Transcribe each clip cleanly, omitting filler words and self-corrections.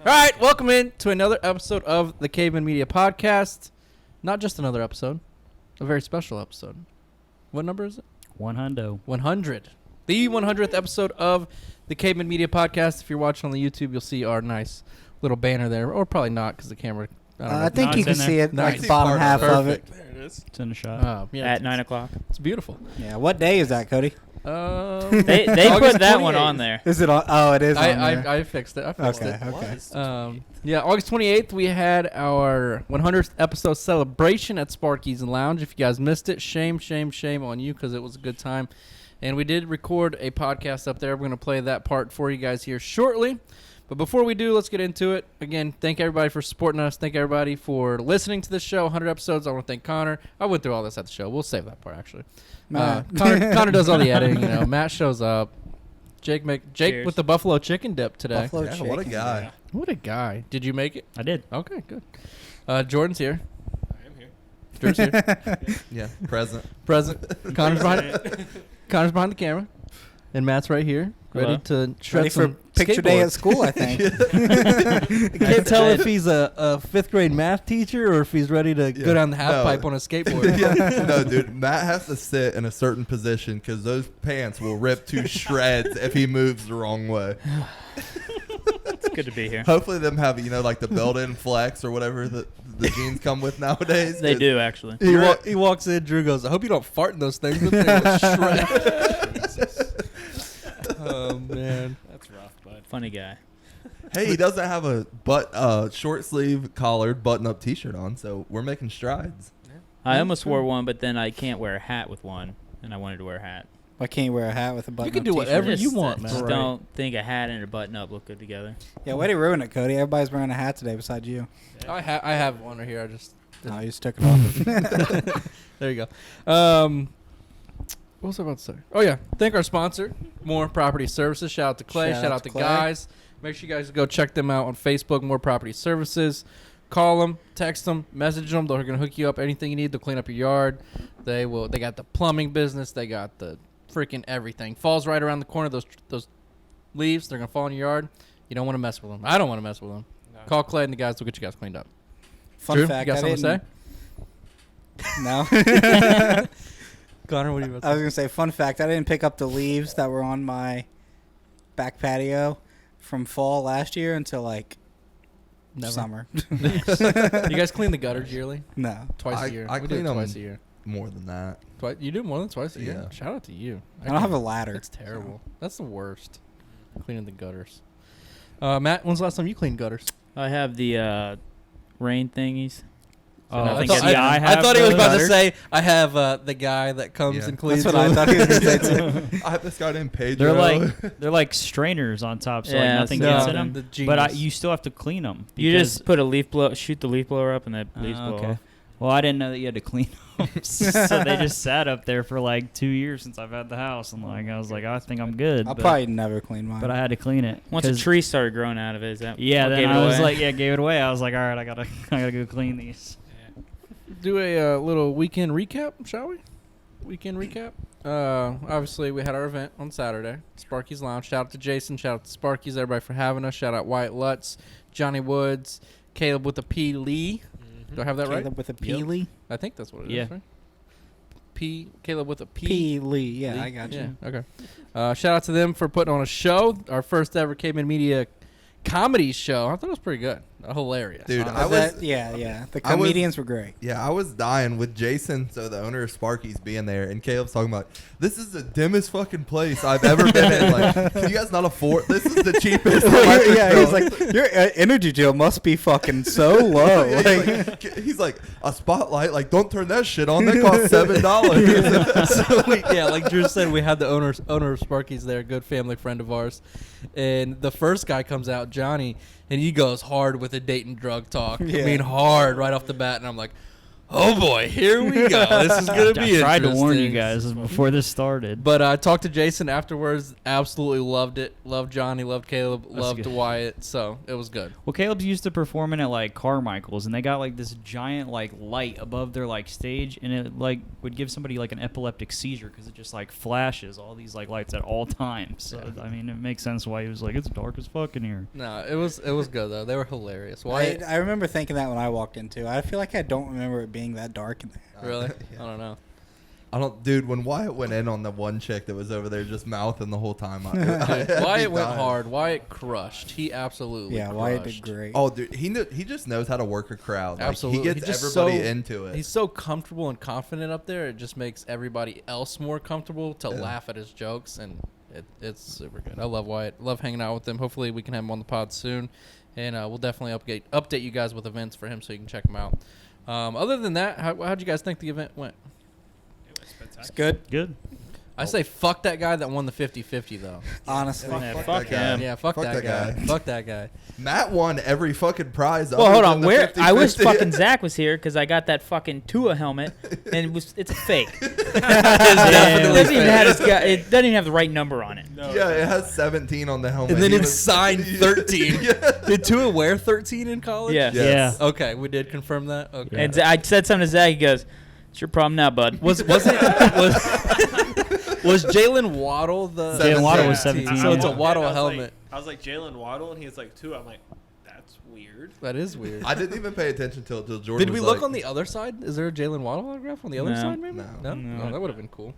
All right, welcome in to another episode of the Cavemen Media Podcast. Not just another episode, a very special episode. What number is it? 100. 100. The 100th episode of the Cavemen Media Podcast. If you're watching on the YouTube, you'll see our nice little banner there. Or probably not because the camera... I think No, you it's can in see there. it, Nice. like the bottom half of it. There it is. It's in the shot. yeah, At 9 o'clock. It's beautiful. Yeah, what day is that, Cody? They August put that one 28th. on there. Is it on? Oh, it is on there. I fixed it. I fixed Okay, it. okay. Yeah, August 28th, we had our 100th episode celebration at Sparky's Lounge. If you guys missed it, shame on you because it was a good time. And we did record a podcast up there. We're going to play that part for you guys here shortly. But before we do, let's get into it. Again, thank everybody for supporting us. Thank everybody for listening to this show. 100 episodes. I want to thank Connor. I went through all this at the show. We'll save that part, actually. Connor does all the editing. You know, Matt shows up. Jake Cheers. with the buffalo chicken dip today. Buffalo Yeah, what a chicken. guy. What a guy. Did you make it? I did. Okay, good. Jordan's here. I am here. Drew's here. Yeah, present. Present. Connor's behind the camera. And Matt's right here. Ready Hello. to shred Ready for some picture day at skateboards. school, I think. I can't tell if he's a fifth grade math teacher or if he's ready to go down the half pipe on a skateboard. Yeah. No, dude, Matt has to sit in a certain position because those pants will rip to shreds if he moves the wrong way. It's good to be here. Hopefully them have, like the built-in flex or whatever the jeans come with nowadays. They do, actually. He walks in, Drew goes, I hope you don't fart in those things. Those things will shred. Oh, man. That's rough, bud. Funny guy. Hey, he doesn't have a short sleeve collared button-up T-shirt on, so we're making strides. I almost wore one, but then I can't wear a hat with one, and I wanted to wear a hat. Why can't you wear a hat with a button? You can do whatever you want, man. Just Right. don't think a hat and a button-up look good together. Yeah, way to ruin it, Cody. Everybody's wearing a hat today besides you. I have one right here. I just... No, you just took it off. There you go. What was I about to say? Oh, yeah. Thank our sponsor, More Property Services. Shout out to Clay. Shout out to Clay. guys. Make sure you guys go check them out on Facebook, More Property Services. Call them, text them, message them. They're going to hook you up. Anything you need to clean up your yard. They got the plumbing business. They got the freaking everything. Fall's right around the corner. Those leaves, they're going to fall in your yard. You don't want to mess with them. I don't want to mess with them. No. Call Clay and the guys will get you guys cleaned up. Fun Drew, fact, you got I something didn't. to say? No. Connor, what are you about to I was going to say, fun fact, I didn't pick up the leaves that were on my back patio from fall last year until, Never. summer. You guys clean the gutters yearly? No. Twice I- a year. I We do clean it 'em twice a year. More than that. You do more than twice a year? Yeah. Shout out to you. I don't have a ladder. That's terrible. That's the worst. Cleaning the gutters. Matt, when's the last time you cleaned gutters? I have the rain thingies. Oh, I think I thought he was about to those. say, I have the guy that comes Yeah. and cleans. That's what I them. thought he was going to say, too. I have this guy named Pedro. They're like strainers on top, so Yeah, nothing no, gets in the them. genius. But you still have to clean them. You just put shoot the leaf blower up, and that leaves blow okay. off. Well, I didn't know that you had to clean them, so they just sat up there for 2 years since I've had the house, and I was like, I think I'm good. I'll but, probably never clean mine. but I had to clean it. Once a 'cause- tree started growing out of it, is that Yeah, what then gave it I was away? gave it away. I was like, all right, I gotta go clean these. Do a little weekend recap, shall we? Weekend recap. Obviously, we had our event on Saturday, Sparky's Lounge. Shout out to Jason. Shout out to Sparky's, everybody for having us. Shout out Wyatt Lutz, Johnny Woods, Caleb with a P. Lee. Do I have that right? Caleb with a P-Lee? I think that's what it is, Yeah. right? Caleb with a P. P-Lee. Yeah, Lee? I got you. Yeah, okay. Shout out to them for putting on a show, our first ever Cavemen Media comedy show. I thought it was pretty good. Hilarious. Dude, honestly. Yeah. The I was- comedians were great. Yeah, I was dying with Jason, so the owner of Sparky's being there, and Caleb's talking about, this is the dimmest fucking place I've ever been in. Can you guys not afford? This is the cheapest. electric Yeah, bill." he's like, your energy bill must be fucking so low. Yeah, he's like, a spotlight, don't turn that shit on. That costs $7. So like Drew said, we had the owner of Sparky's there, a good family friend of ours. And the first guy comes out, Johnny, and he goes hard with the Dayton drug talk. I Yeah. mean, hard right off the bat. And I'm like, oh boy, here we go. This is gonna be I tried to warn you interesting. guys before this started. But I talked to Jason afterwards. Absolutely loved it. Loved Johnny. Loved Caleb. Loved good. Wyatt. So it was good. Well, Caleb's used to performing at like Carmichael's, and they got like this giant like light above their like stage, and it like would give somebody like an epileptic seizure because it just like flashes all these like lights at all times. So I mean, it makes sense why he was like, it's dark as fuck in here. No, it was good though. They were hilarious. Wyatt, I remember thinking that when I walked into. I feel like I don't remember it being that dark in there. really? Yeah. I don't know. Dude, when Wyatt went in on the one chick that was over there just mouthing the whole time. Wyatt went died. hard. Wyatt crushed. He absolutely Yeah, crushed. Wyatt did great. Oh, dude, he just knows how to work a crowd. Like, Absolutely. he gets He's just everybody so- into it. He's so comfortable and confident up there. It just makes everybody else more comfortable to Yeah. laugh at his jokes, and it's super good. I love Wyatt. Love hanging out with him. Hopefully, we can have him on the pod soon, and we'll definitely update you guys with events for him so you can check him out. Other than that, how'd you guys think the event went? It's good. Good. I say fuck that guy that won the 50-50 though. Honestly. Yeah, Fuck fuck that guy. him. Yeah, fuck that guy. Fuck that guy. Matt won every fucking prize. Well, other hold than on. the Where I wish 50-50. fucking Zach was here because I got that fucking Tua helmet, and it's a fake. It doesn't even have the right number on it. Yeah, it has 17 on the helmet. And then He it's was- signed 13. Yeah. Did Tua wear 13 in college? Yeah. Yes. Yeah. Okay, we did confirm that. Okay. And I said something to Zach. He goes, "It's your problem now, bud." Was Jalen Waddle the Jalen Waddle was 17. So it's a Yeah. Waddle I was like- helmet. I was like Jalen Waddle, and he was like 2. I'm like, that's weird. That is weird. I didn't even pay attention till Jordan Did we was look like, on the other side? Is there a Jalen Waddle autograph on the other No. side? Maybe No. No. Oh, that would have been cool.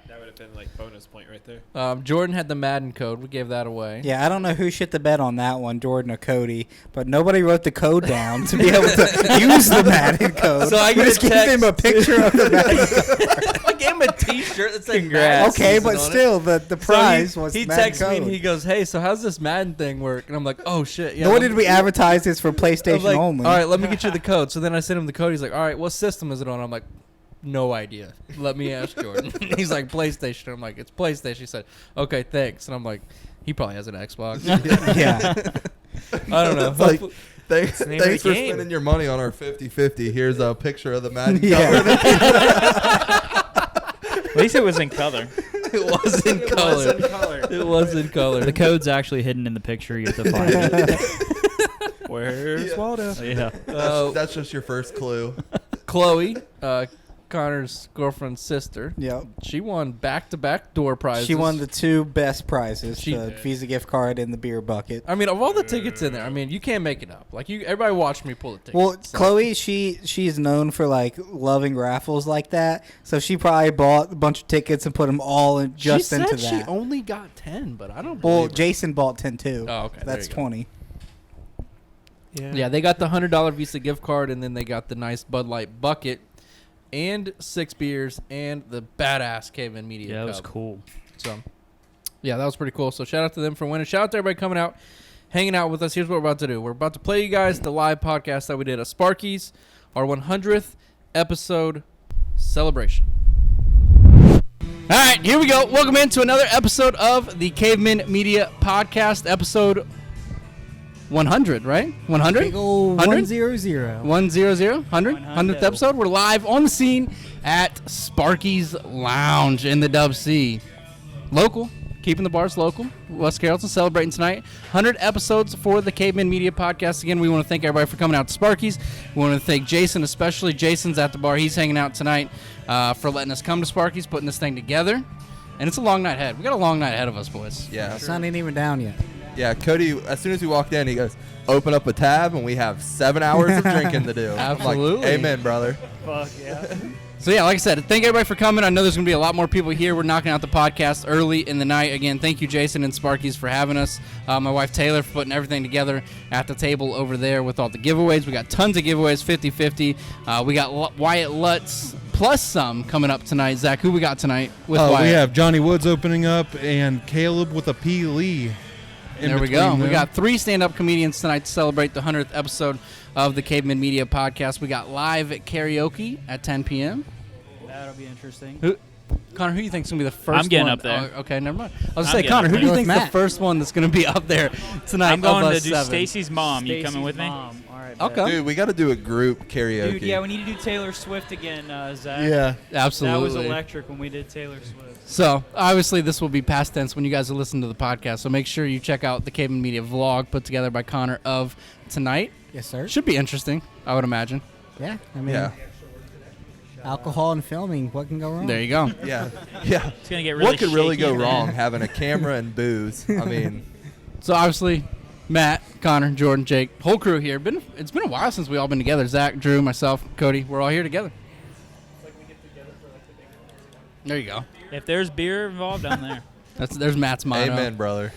That would have been like bonus point right there. Jordan had the Madden code. We gave that away. Yeah, I don't know who shit the bed on that one, Jordan or Cody, but nobody wrote the code down to be able to use the Madden code. So I We get just a gave him a text. picture of the Madden code. I gave him a T-shirt that said Congrats. Madden Okay, season but on it. still, the So prize was he Madden texts me and code. he goes, "Hey, so how's this Madden thing work?" And I'm like, "Oh shit, yeah." Nor did we advertise this for I was PlayStation like, only. All right, let me get you the code. So then I sent him the code. He's like, "All right, what system is it on?" I'm like, "No idea. Let me ask Jordan." He's like, "PlayStation." I'm like, "It's PlayStation." He said, "Okay, thanks." And I'm like, "He probably has an Xbox." Yeah. I don't know. It's like, Hopefully- thanks the name of the for game. spending your money on our 50-50. Here's a picture of the Madden Yeah. cover. At least it was in color. it was in color. color. It was in color. The code's actually hidden in the picture. You have to find it. Where's Yeah. Waldo? Yeah. That's just your first clue. Chloe, Connor's girlfriend's sister. Yep. She won back-to-back door prizes. She won the two best prizes: She the did. Visa gift card and the beer bucket. I mean, of all the tickets in there, I mean, you can't make it up. Like everybody watched me pull the tickets. Well, so- Chloe, she's known for like loving raffles like that, so she probably bought a bunch of tickets and put them all in, just she into said that. she only got 10, but I don't Well, believe her. Jason bought 10 too. Oh, okay. there That's you go. 20. Yeah, they got the $100 Visa gift card, and then they got the nice Bud Light bucket, and 6 beers, and the badass Cavemen Media Yeah, that was Cup. cool. So, yeah, that was pretty cool. So, shout out to them for winning. Shout out to everybody coming out, hanging out with us. Here's what we're about to do. We're about to play you guys the live podcast that we did at Sparky's, our 100th episode celebration. All right, here we go. Welcome into another episode of the Cavemen Media Podcast, episode 100, right? 100? Big ol' 100? 100. 100, 100th episode. We're live on the scene at Sparky's Lounge in the Dub C. Local, keeping the bars local. West Carrollton celebrating tonight. 100 episodes for the Cavemen Media Podcast. Again, we want to thank everybody for coming out to Sparky's. We want to thank Jason, especially. Jason's at the bar. He's hanging out tonight for letting us come to Sparky's, putting this thing together. And it's a long night ahead. We got a long night ahead of us, boys. Yeah. The sun ain't even down yet. Yeah, Cody, as soon as we walked in, he goes, open up a tab, and we have 7 hours of drinking to do. I'm like, Absolutely. amen, brother. Fuck yeah. So, yeah, like I said, thank everybody for coming. I know there's going to be a lot more people here. We're knocking out the podcast early in the night. Again, thank you, Jason and Sparky's, for having us. My wife, Taylor, for putting everything together at the table over there with all the giveaways. We got tons of giveaways, 50-50. We got Wyatt Lutz plus some coming up tonight. Zach, who we got tonight with Wyatt? We have Johnny Woods opening up and Caleb with a P. Lee. There we go. We got 3 stand-up comedians tonight to celebrate the 100th episode of the Cavemen Media Podcast. We got live at karaoke at 10 p.m. That'll be interesting. Connor, who do you think is going to be the first I'm getting one? up there. Oh, okay, never mind. I was I'm going to say, getting Connor, up who do you there. think With is the Matt. first one that's going to be up there tonight? I'm going of to us do 7? Stacy's mom. You Stacy's coming with me? mom. All right. right. Okay. bet. Dude, we got to do a group karaoke. Dude, yeah, we need to do Taylor Swift again, Zach. Yeah. Absolutely. That was electric when we did Taylor Swift. So, obviously, this will be past tense when you guys are listening to the podcast. So, make sure you check out the Cavemen Media vlog put together by Connor of tonight. Yes, sir. Should be interesting, I would imagine. Yeah, I mean, Yeah. alcohol and filming, what can go wrong? There you go. Yeah. Yeah. It's gonna get really What could really shaky go in there. wrong having a camera and booze? I mean, So, obviously, Matt, Connor, Jordan, Jake, whole crew here. It's been a while since we all been together. Zach, Drew, myself, Cody, we're all here together. There you go. If there's beer involved, I'm there. There's Matt's motto. amen, brother.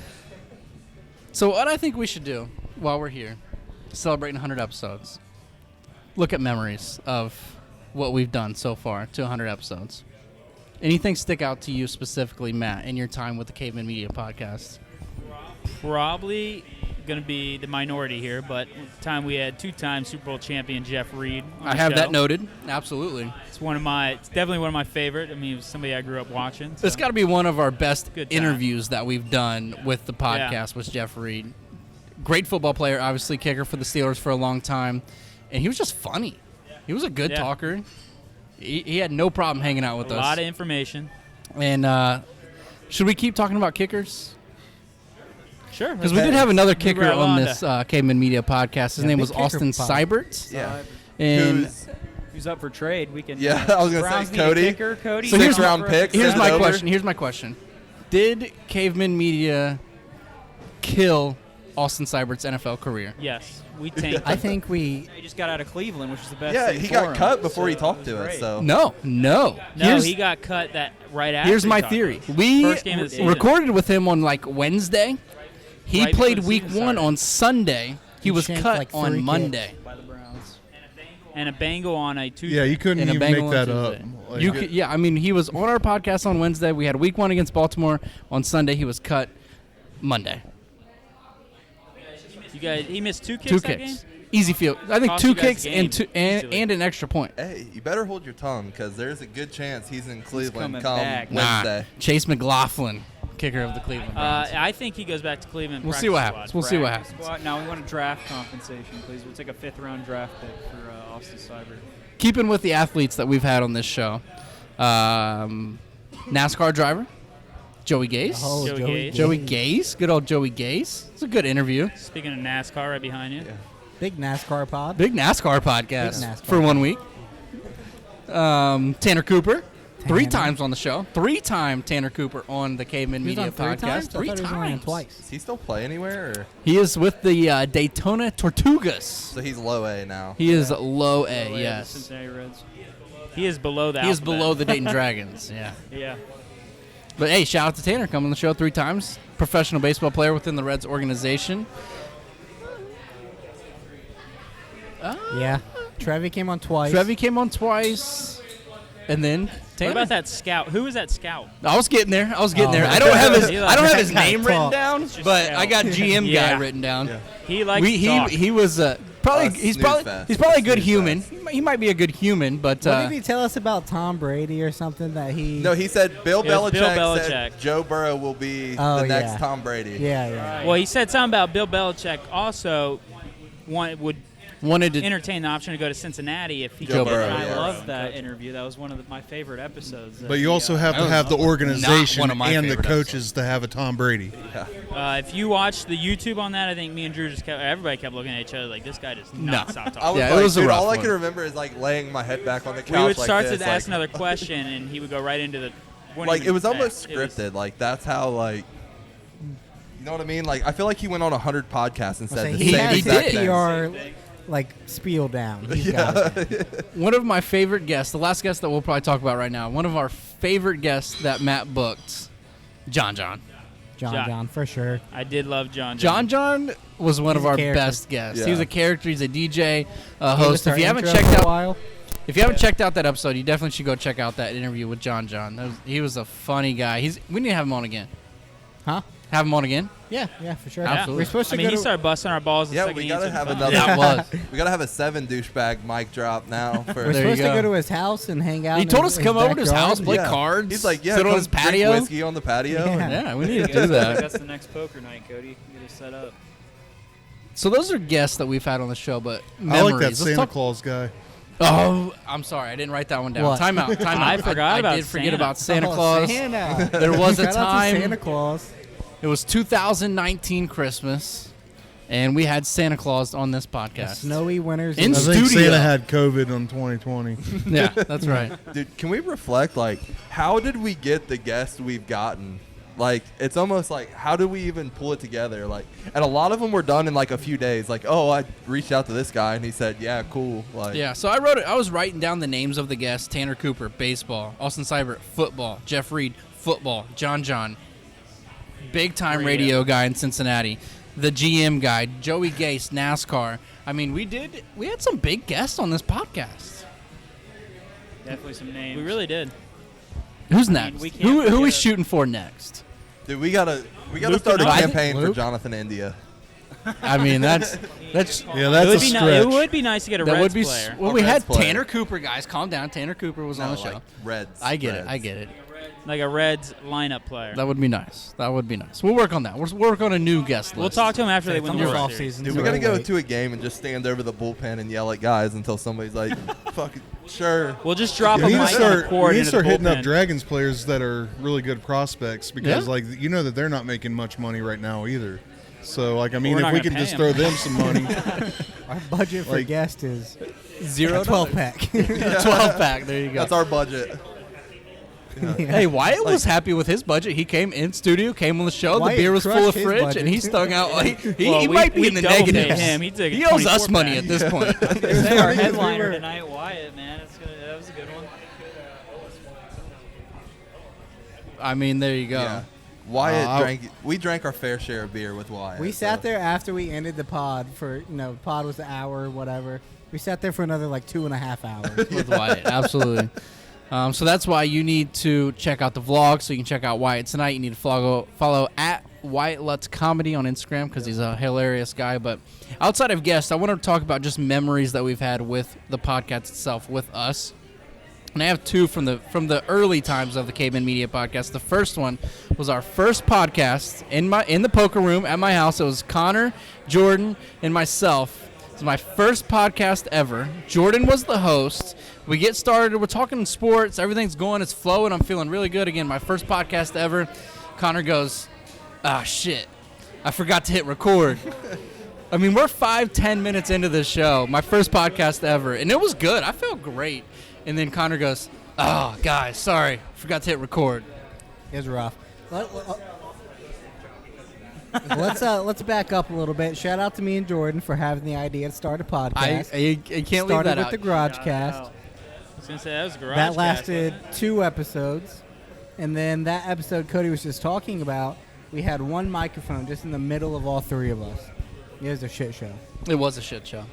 So what I think we should do while we're here, celebrating 100 episodes, look at memories of what we've done so far to 100 episodes. Anything stick out to you specifically, Matt, in your time with the Cavemen Media podcast? Probably going to be the minority here, but at the time we had two-time Super Bowl champion Jeff Reed on I the have show. that noted. Absolutely. It's definitely one of my favorite. I mean, it was somebody I grew up watching. It's so. got to be one of our best Good time. interviews that we've done with the podcast with Jeff Reed. Great football player, obviously kicker for the Steelers for a long time, and he was just funny. He was a good talker. He had no problem hanging out with A us. lot of information. And should we keep talking about kickers? Sure. Because we did have another Move kicker right on along this Cavemen Media podcast. His Yeah, name big was kicker Austin pod. Seibert. Yeah. And Who's up for trade? We can. Yeah, I was gonna Browns say need a Cody. kicker, Cody. So here's round pick. here's Send my it over. question. Here's my question. Did Cavemen Media kill Austin Seibert's NFL career? Yes. We tanked I him. think we He just got out of Cleveland, which is the best. Yeah, thing he for got him. cut before he So talked it to was us. great. So No. No, Here's, he got cut that right after. here's he my talked theory. to us. We First game of the season. recorded with him on like Wednesday. He Right played before the week season 1 started. on Sunday. He He was shanked cut like 3 on kids. Monday. By the Browns. And a Bengal on a Tuesday. Yeah, you couldn't And a even Bengal make on that up. Tuesday. Like, You could, yeah, I mean, he was on our podcast on Wednesday. We had week 1 against Baltimore. On Sunday, he was cut Monday. He missed 2 kicks 2 that kicks. game? Easy field. I think Cost 2 you guys kicks the and, game, easily. and an extra point. hey, you better hold your tongue because there's a good chance he's in Cleveland coming come back. Wednesday. Chase McLaughlin, kicker of the Cleveland Browns. I think he goes back to Cleveland. We'll see what happens. We'll see what Practice happens. squad. Now we want a draft compensation, please. We'll take a 5th-round draft pick for Austin Seibert. Keeping with the athletes that we've had on this show, NASCAR driver Joey Gase. Oh, Joey Joey, Gase. Joey Gase, good old Joey Gase. It's a good interview. Speaking of NASCAR, right behind you. Big NASCAR pod. Big NASCAR podcast Big NASCAR. for 1 week. Tanner Cooper, 3 Tanner. times on the show. 3-time Tanner Cooper on the Cavemen He was Media on 3 podcast. times? I 3 thought he was only on times. twice. Does he still play anywhere? Or? He is with the Daytona Tortugas. So he's low A now. He is low A, Way of the yes. Cincinnati Reds. He is below that. He is below the Dayton Dragons, yeah. Yeah. But hey, shout out to Tanner coming on the show 3 times. Professional baseball player within the Reds organization. Yeah. Trevi came on twice. Trevi came on twice. And then Tanner. What about that scout? Who was that scout? I was getting there. Oh, I don't have his He I don't have his likes name to written talk. down, just but scout. I got GM Yeah. guy written down. Yeah. He likes to talk. He was probably he's Snooze probably fest. he's probably a good Snooze human. fest. He might be a good human, but What did he tell us about Tom Brady or something that he? No, he said Bill It was Bill Belichick said Belichick. Joe Burrow will be Oh, the next yeah. Tom Brady. Yeah, yeah. Well, he said something about Bill Belichick also would wanted to entertain the option to go to Cincinnati if he Joe could Burrow, get I yeah. love that interview. That was one of my favorite episodes. that But you he, also have that to was have the not organization one of my and the favorite coaches to have a Tom Brady. If you watch the YouTube on that, I think me and Drew everybody kept looking at each other like this guy does not No. stop I talking. was Yeah, it like, was a dude, rough all I one. can remember is like laying my head back on the couch. We would like start this, to ask like, another question, and he would go right into the. wouldn't Like even it was ask. almost It was- scripted. Like that's how like. You know what I mean? Like I feel like he went on 100 podcasts and I'll said say the he same has his exact did. thing. PR like spiel down. He's got it. one of my favorite guests, the last guest that we'll probably talk about right now, one of our favorite guests that Matt booked, John. John, for sure. I did love John. John was one He's of a our character. best guests. Yeah. He was a character. He's a DJ, He was host. our If you haven't intro checked for a out, while. if you haven't checked out that episode, you definitely should go check out that interview with John. He was a funny guy. We need to have him on again. Huh? Have him on again. Yeah, for sure. Absolutely. We're supposed to I mean, go he to. started busting our balls. The Yeah, second we he gotta answered have the phone. another. That was. We gotta have a 7 douchebag mic drop now. For We're There you supposed to go. go to his house and hang out. He in told his- us to come over to his backyard. house, play Yeah. cards. He's like, yeah, sit come on his drink patio. whiskey on the patio. Yeah. Yeah, we need to You do guys- that. That's the next poker night, Cody. Get us set up. So those are guests that we've had on the show, but I memories. like that Let's Santa talk- Claus guy. Oh, I'm sorry. I didn't write that one down. What? Time out. I forgot about I did forget Santa. about Santa Oh, Claus. Santa. There was a Shout out to time. Santa Claus. It was 2019 Christmas, and we had Santa Claus on this podcast. Snowy winters. In I the- think studio. Santa had COVID on 2020. Yeah, that's right. Dude, can we reflect? Like, how did we get the guests we've gotten? Like, it's almost like, how did we even pull it together? Like, and a lot of them were done in like a few days. Like, oh, I reached out to this guy and he said, yeah, cool. Like, Yeah, so I wrote it. I was writing down the names of the guests: Tanner Cooper, baseball; Austin Seibert, football; Jeff Reed, football; John, big time radio guy in Cincinnati; the GM guy, Joey Gase, NASCAR. I mean, we had some big guests on this podcast. Definitely some names. We really did. Who's mean, next? we can't Who are we forget- shooting for next? dude, we gotta Luke start a and I- campaign for Luke? Jonathan India. I mean, that's Yeah, that's a It stretch. would be nice to get a that Reds would be. player. Well, A we had Reds player. Tanner Cooper, guys. Calm down. Tanner Cooper was on the show. Like Reds. I get it. Reds. I get it. Like a Reds lineup player. That would be nice. That would be nice. We'll work on that. We'll work on a new guest list. We'll talk to him after they win the Summer World off Series. season. Dude, so we gotta go wait. to a game and just stand over the bullpen and yell at guys until somebody's like, "Fucking sure." We'll just drop We a need mic to and a start, cord we need to into start the hitting up bullpen. Dragons players that are really good prospects because, Yeah. like, you know that they're not making much money right now either. So, like, I mean, We're if not we gonna can pay just 'em. throw them some money, Our budget for Like- guest is $0. a 12 pack. 12 pack. There you go. That's our budget. Hey, Wyatt was happy with his budget. He came in studio, came on the show. Wyatt the beer was full crushed of his fridge, budget. and he stung out. He Well, might be we in the double paid negatives. him. He took a He owes us 24 money pack. at this point. Say our Because we headliner were- tonight, Wyatt, man. That was a good one. I mean, there you go. Yeah. Wyatt I- drank. We drank our fair share of beer with Wyatt. We sat so. there after we ended the pod for, the pod was an hour or whatever. We sat there for another like 2.5 hours. With Wyatt, absolutely. So that's why you need to check out the vlog. So you can check out Wyatt tonight. You need to follow at Wyatt Lutz Comedy on Instagram because he's a hilarious guy. But outside of guests, I want to talk about just memories that we've had with the podcast itself, with us. And I have two from the early times of the Cavemen Media podcast. The first one was our first podcast in the poker room at my house. It was Connor, Jordan, and myself. It's my first podcast ever. Jordan was the host. We get started. We're talking sports. Everything's going. It's flowing. I'm feeling really good. Again, my first podcast ever. Connor goes, "Ah, shit. I forgot to hit record." I mean, we're 5-10 minutes into this show. My first podcast ever. And it was good. I felt great. And then Connor goes, "Oh, guys, sorry. Forgot to hit record." It was rough. Let's back up a little bit. Shout out to me and Jordan for having the idea to start a podcast. I can't leave Started that with out. the Garage Shout Cast. out. I was gonna say that was a garage. That cast, lasted wasn't it? 2 episodes. And then that episode Cody was just talking about, we had one microphone just in the middle of all 3 of us. It was a shit show. It was a shit show.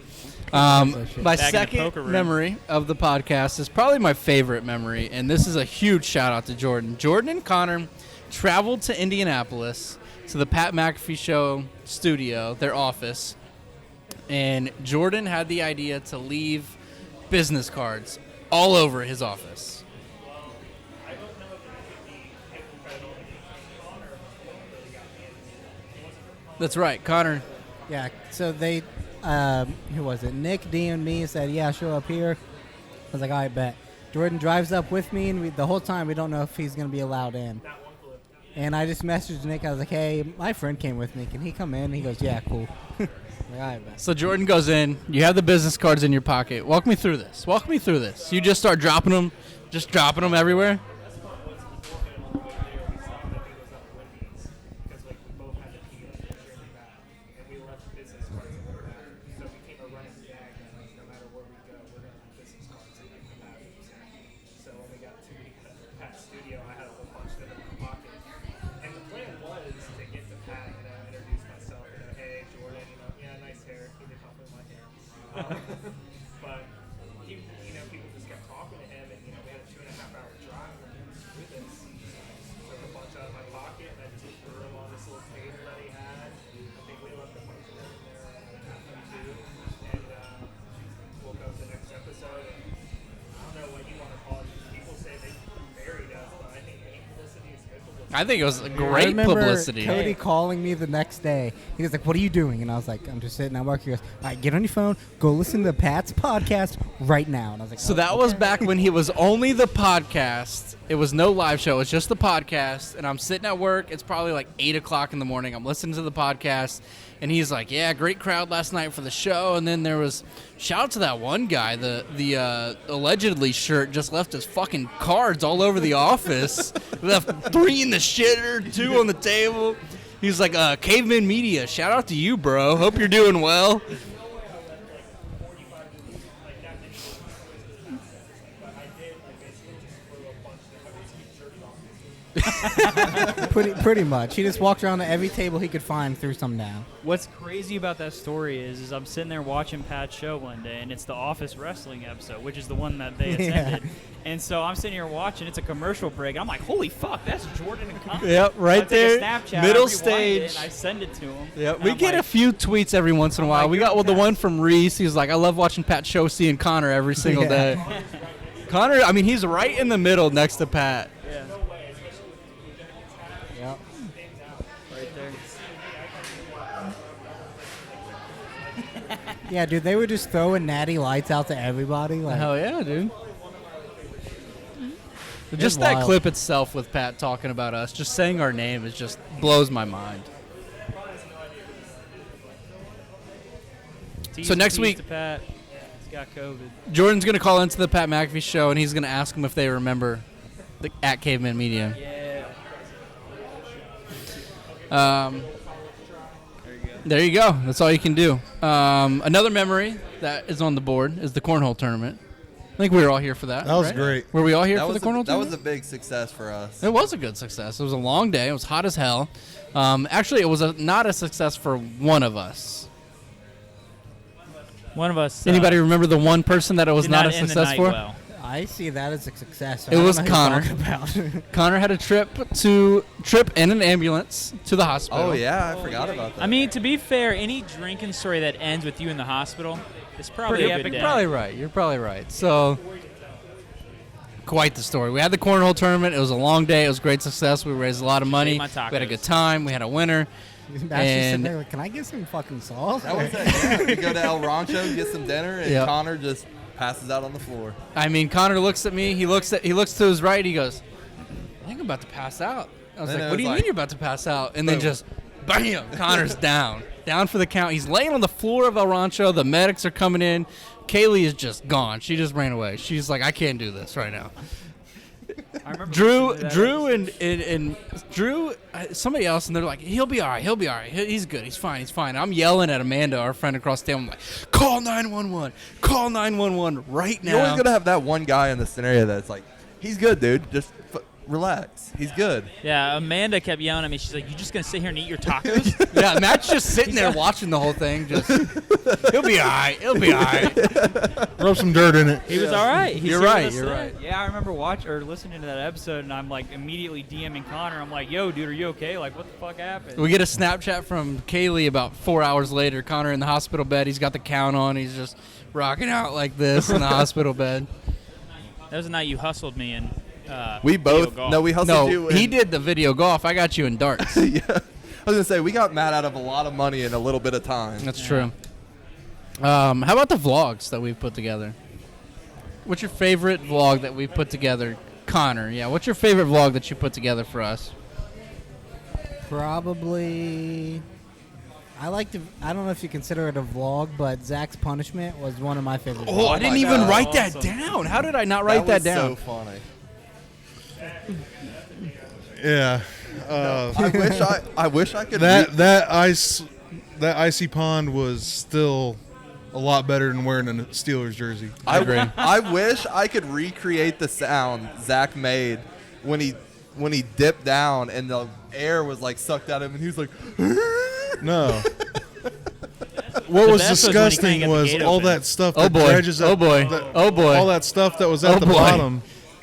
was a shit My Back in the second poker room. memory of the podcast is probably my favorite memory, and this is a huge shout out to Jordan. Jordan and Connor traveled to Indianapolis to the Pat McAfee Show studio, their office, and Jordan had the idea to leave business cards all over his office. That's right, Connor. Yeah, so they, who was it? Nick DM'd me and said, yeah, show up here. I was like, all right, bet. Jordan drives up with me, and the whole time we don't know if he's going to be allowed in. And I just messaged Nick. I was like, hey, my friend came with me. Can he come in? He goes, yeah, cool. Like, all right, bet. So Jordan goes in. You have the business cards in your pocket. Walk me through this. Walk me through this. You just start dropping them everywhere. But people just kept talking to him, and we had a 2.5-hour drive through this. Took a bunch out of my pocket, and I just threw them on this little table that he had. I think we left a bunch of them in there after too. And woke up the next episode, and I don't know what you want to call it. People say they buried us, but I think any publicity is good publicity. I think it was I great remember publicity. Cody calling me the next day. He was like, "What are you doing?" And I was like, "I'm just sitting at work." He goes, "All right, get on your phone, go listen to Pat's podcast right now." And I was like, So "Oh, that was okay." back when he was only the podcast. It was no live show. It was just the podcast. And I'm sitting at work. It's probably like 8 o'clock in the morning. I'm listening to the podcast. And he's like, yeah, great crowd last night for the show. And then there was, shout out to that one guy. The allegedly shirt just left his fucking cards all over the office. Left 3 in the shitter, 2 on the table. He's like, Cavemen Media, shout out to you, bro. Hope you're doing well. pretty much. He just walked around to every table he could find, threw some down. What's crazy about that story is I'm sitting there watching Pat's show one day, and it's the Office Wrestling episode, which is the one that they attended. And so I'm sitting here watching. It's a commercial break. I'm like, holy fuck, that's Jordan and Connor. Yep, right So I take there, a Snapchat, middle I rewind stage. it, and I send it to him. Yeah, And we I'm get a like, few tweets every once in a while. like, We got you're the Pat. one from Reese. He's like, I love watching Pat show seeing Connor every single Yeah. day. Connor, I mean, he's right in the middle next to Pat. Yeah, Yep. right there. Yeah, dude, they were just throwing natty lights out to everybody. Like, Hell yeah, dude. Just that wild. clip itself with Pat talking about us, just saying our name, is just blows my mind. So next week- to Pat, he's got COVID. Jordan's going to call into the Pat McAfee show, and he's going to ask them if they remember at Cavemen Media. Yeah. There you go. That's all you can do. Another memory that is on the board is the cornhole tournament. I think we were all here for that. That was right? great. Were we all here That for the was cornhole that was tournament? a big success for us. It was a good success. It was a long day. It was hot as hell. Actually, it was not a success for one of us. One of us. Anybody remember the one person that it was did not a end the success night for? well. I see that as a success. It was I don't know Connor. who you're talking about. Connor had a trip in an ambulance to the hospital. Oh yeah, I forgot about that. I mean, to be fair, any drinking story that ends with you in the hospital is probably Pretty a epic. good You're day. probably right. You're probably right. So, quite the story. We had the cornhole tournament. It was a long day. It was a great success. We raised a lot of money. Ate my We had a tacos. good time. We had a winner. Actually sitting And- there like, can I get some fucking sauce? That was it. Yeah. We go to El Rancho, get some dinner, and Yep. Connor just passes out on the floor. I mean, Connor looks at me. He looks to his right. He goes, "I think I'm about to pass out." I was And like, it "What do was you like- mean you're about to pass out?" And then Boom. just, bam! Connor's down for the count. He's laying on the floor of El Rancho. The medics are coming in. Kaylee is just gone. She just ran away. She's like, "I can't do this right now." I remember Drew, listening to that and Drew, somebody else, and they're like, he'll be all right. He's good. He's fine. I'm yelling at Amanda, our friend across the table. I'm like, call 911 right now. You're always gonna have that one guy in the scenario that's like, he's good, dude. Just relax. He's good. Yeah, Amanda kept yelling at me. She's like, "You just gonna sit here and eat your tacos?" Yeah, Matt's just sitting there watching the whole thing. Just, he'll be all right. Rub some dirt in it. He was all right. He You're said what right. I You're said. right. Yeah, I remember listening to that episode, and I'm like immediately DMing Connor. I'm like, "Yo, dude, are you okay? Like, what the fuck happened?" We get a Snapchat from Kaylee about 4 hours later. Connor in the hospital bed. He's got the count on. He's just rocking out like this in the hospital bed. That was the night you hustled me in. We video both. golf. No, we hustled No, you. he in- did the video golf. I got you in darts. Yeah. I was gonna say we got Matt out of a lot of money in a little bit of time. That's true. How about the vlogs that we've put together? What's your favorite vlog that we've put together? Connor, yeah. What's your favorite vlog that you put together for us? Probably. I don't know if you consider it a vlog, but Zach's punishment was one of my favorite. Oh, I vlogs. didn't my even God. write that Awesome. down. How did I not write that was down? So funny. Yeah. I wish I could. That icy pond was still a lot better than wearing a Steelers jersey. I agree. I wish I could recreate the sound Zach made when he dipped down and the air was like sucked out of him and he was like, No. What was best was when he couldn't disgusting get the was gate all open. that stuff Oh that boy. dredges Oh up- boy. that- Oh boy. all that stuff that was at Oh the boy. bottom.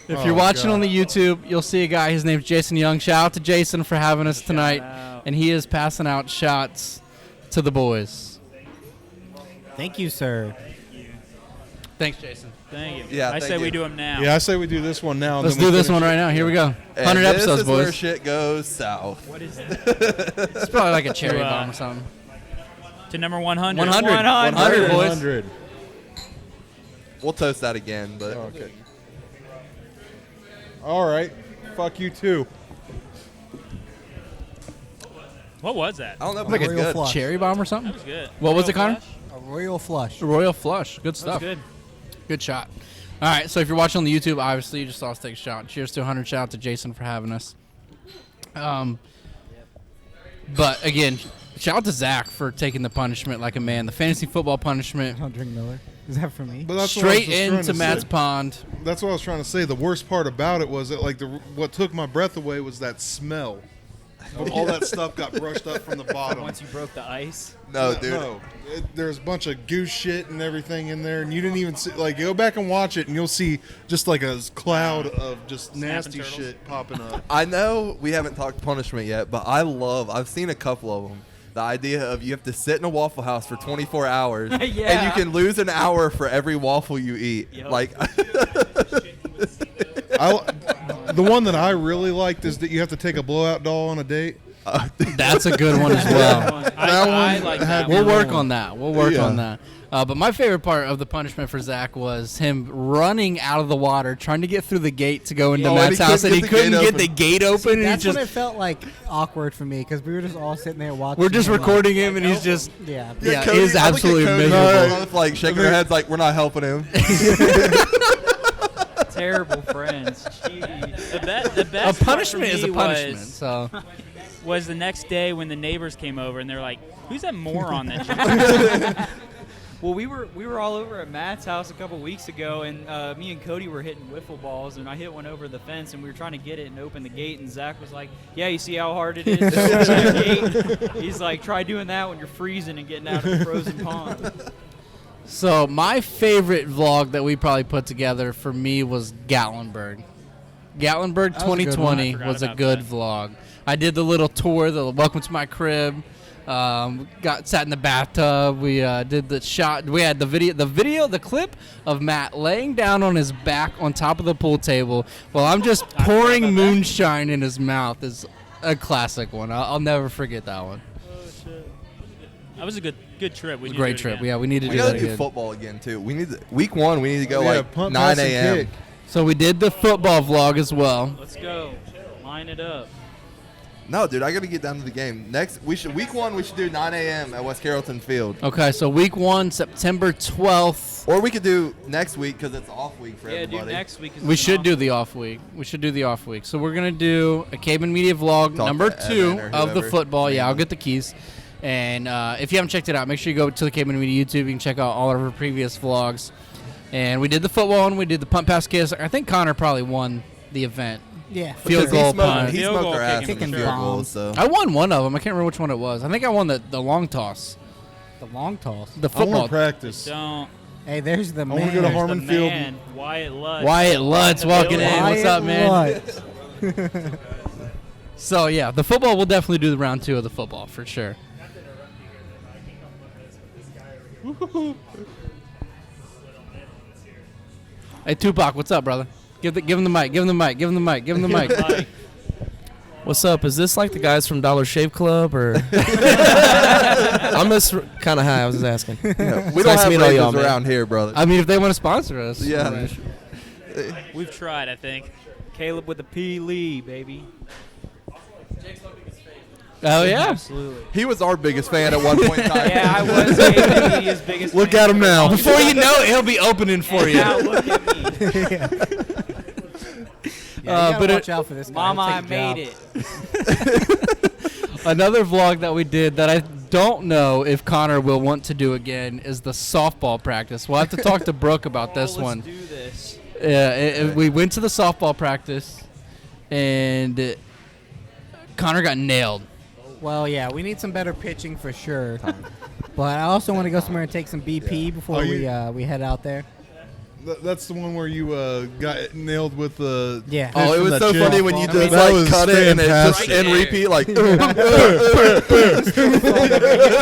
If Oh, you're watching God. on the YouTube, you'll see a guy. His name's Jason Young. Shout out to Jason for having us tonight. out. And he is passing out shots to the boys. Thank you, sir. Thanks, Jason. Thank you. Yeah, I thank say we you. do them now. Yeah, I say we do this one now. and Let's then we do this finish one it. right now. Here we go. And 100 this episodes, is where boys. shit goes south. What is that? It's probably like a cherry To, bomb or something. To number 100. 100. 100, boys. 100. We'll toast that again, but Okay. All right. Fuck you too. What was that? I don't know if Like it's Royal good. flush. Cherry bomb or something? That was good. What was Royal it, Connor? Flush? A royal flush. Royal flush. Good That was stuff. good. Good shot. All right, so if you're watching on the YouTube, obviously you just saw us take a shot. Cheers to 100. Shout out to Jason for having us. But again, shout out to Zach for taking the punishment like a man. The fantasy football punishment Don't drink Miller. Is that for me? But that's what I was straight just trying into to Matt's say. pond. That's what I was trying to say. The worst part about it was that, like, what took my breath away was that smell. All that stuff got brushed up from the bottom. Once you broke the ice. No, dude. No, there's a bunch of goose shit and everything in there, and you didn't even see. Like, go back and watch it, and you'll see just like a cloud of just nasty turtles. shit popping up. I know we haven't talked punishment yet, but I've seen a couple of them. The idea of you have to sit in a Waffle House for 24 hours, and you Yeah. can lose an hour for every waffle you eat. Yep. Like, The one that I really liked is that you have to take a blowout doll on a date. That's a good one as well. I like that We'll one. work on that. We'll work Yeah. on that. But my favorite part of the punishment for Zach was him running out of the water, trying to get through the gate to go into Oh, and Matt's he house, and he couldn't couldn't get get the the gate open. and he That's just, when it felt like awkward for me because we were just all sitting there watching. we're just him, recording him, and he's just. Yeah. Yeah, Cody- it is I look at absolutely Cody and miserable. we're both, like shaking our heads, like we're not helping him. Terrible friends. Jeez. The best A punishment part for is a me punishment. So was the next day when the neighbors came over and they're like, "Who's that moron that just?" Well, we were all over at Matt's house a couple weeks ago, and me and Cody were hitting wiffle balls, and I hit one over the fence, and we were trying to get it and open the gate, and Zach was like, "Yeah, you see how hard it is to open that gate?" He's like, "Try doing that when you're freezing and getting out of a frozen pond." So my favorite vlog that we probably put together for me was Gatlinburg. Gatlinburg That was a good 2020 one. I was a forgot good about vlog. I did the little tour, the welcome to my crib. Sat in the bathtub. We did the shot. We had the clip of Matt laying down on his back on top of the pool table while I'm just pouring moonshine in his mouth is a classic one. I'll never forget that one. That was a good trip. We It was a need to great do it trip. again. Yeah, we need to We do gotta that do again. football again too. We need week 1. We need to go Yeah, like punt, 9 pass, and a.m. kick. So we did the football vlog as well. Let's go. Line it up. No, dude, I gotta get down to the game. Week 1 we should do 9 a.m. at West Carrollton Field, Okay, so week 1, September 12th. or we could do next week because it's off week for Yeah, everybody. do next week. We should do the off week. So we're gonna do a Cavemen Media vlog Talk number to 2 Evan or of the whoever. football. Yeah, I'll get the keys. And if you haven't checked it out, make sure you go to the Cavemen Media YouTube. You can check out all of our previous vlogs. And we did the football and we did the punt pass kiss. I think Connor probably won the event. Yeah. Field Because goal he smoked, punt. he Field smoked goal our ass kicking in the for field sure. goals. So I won one of them. I can't remember which one it was. I think I won the long toss. The long toss. The I want football. to practice. Don't. Hey, there's the man. wanna go to There's Harmon the Field. man, Wyatt Lutz. Wyatt Lutz walking in. What's up, man? Wyatt. So yeah, the football. We'll definitely do the round 2 of the football for sure. Not to interrupt you guys, but I can't come up with this, but this guy over here. Little man on this here. Hey Tupac, what's up, brother? Give him the mic. Give him the mic. Give him the mic. Give him the mic. Like, What's up? Is this like the guys from Dollar Shave Club or? I'm just kind of high. I was just asking. yeah, we It's don't nice to have meet all y'all, races man. around here, brother. I mean, if they want to sponsor us. yeah. we've tried, I think. Caleb with the P. Lee, baby. Oh yeah. Absolutely. He was our biggest fan at one point in time. Yeah, I was Cavemen Media's biggest Look fan at him for the now. longest Before you time. know it, he'll be opening for And you. now look at me. Yeah, you gotta but watch out for this guy. Mama, I He'll take a made job. it. Another vlog that we did that I don't know if Connor will want to do again is the softball practice. We'll have to talk to Brooke about this Let's one. do this. Yeah, we went to the softball practice, and Connor got nailed. Well, yeah, we need some better pitching for sure. But I also want to go somewhere and take some BP before Are we you- we head out there. That's the one where you got nailed with the. Yeah. Oh, it from was that so chick. funny when you That just was like cut it and it just fantastic. in repeat like.